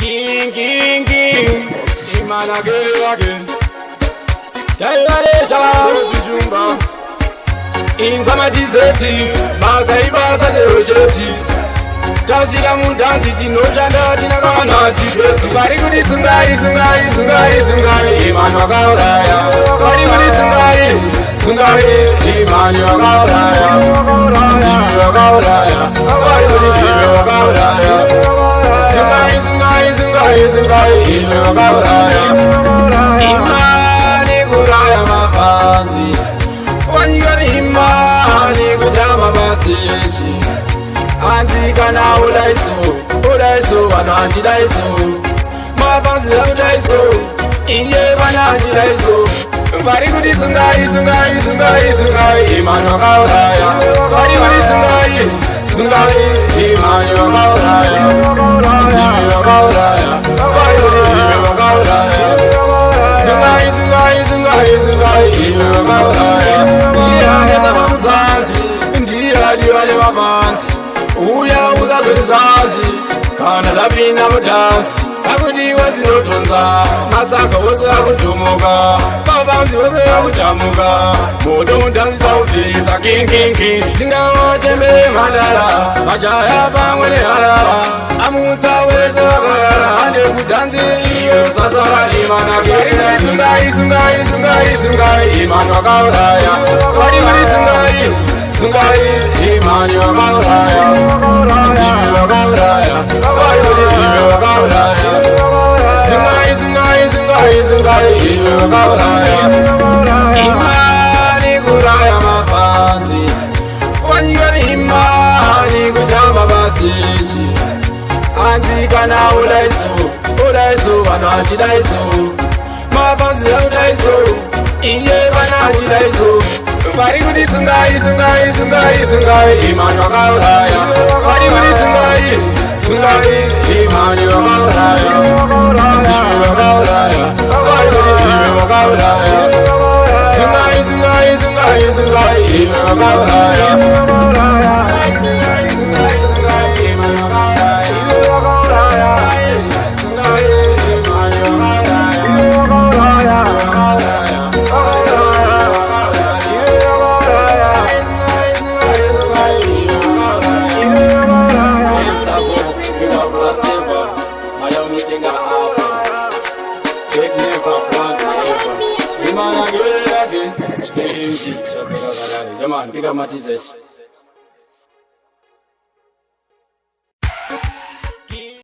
King. Imana again. Yayale shala zijumba. Inzama dizeti, baza jerosheti. Tazira mundanzi tinoshanda tinakana tibeti. Bari kuti sungai. Imana wakauraya. Bari kuti sungai. Imana wakauraya. Tivi wakauraya. Bari kuti tivi wakauraya. Sungai. Imana wakauraya. Imani kuraya mafanzi. Wanyigani imani kujama batichi. Anti kana udaiso wananchi daiso. Mafanzi ya udaiso iye wananchi daiso. Bari kuti sungai. Imani wakauraya. Bari kuti sungai. Imani wakauraya. Tivi wakauraya. Bari kuti tivi wakauraya. Sungai. Imani wakauraya. Iyandeza mamuzanzi ndiyaliwale mabanzi. Uya uzazvezvanzi kana lapinda mudanzi. Akuti wazinotonza matsaka wose akutumuka. Mabanzi wose akutamuka. Moto mudanzi taupisa king. Singawachembe mandala majaya pamwe neharara. Amutsa wese wakarara ande kudanzi iyo sasara. Imana gerina sungai. Imani wakauraya. Bari kuti sungai. Imani wakauraya. Tivi wakauraya. Bari kuti tivi wakauraya. Sungai. Imani wakauraya. Imani kuraya mafanzi. Wanyigani imani kujama batichi. Anti kana udaiso wananchi daiso. Mafanzi ya udaiso iye wananchi daiso. Bari kuti sungai. Imani wakauraya. Bari kuti sungai. Imani wakauraya. Tivi wakauraya. Bari kuti tivi wakauraya. Sungai. Imani wakauraya. Come on, pick up my t-shirt.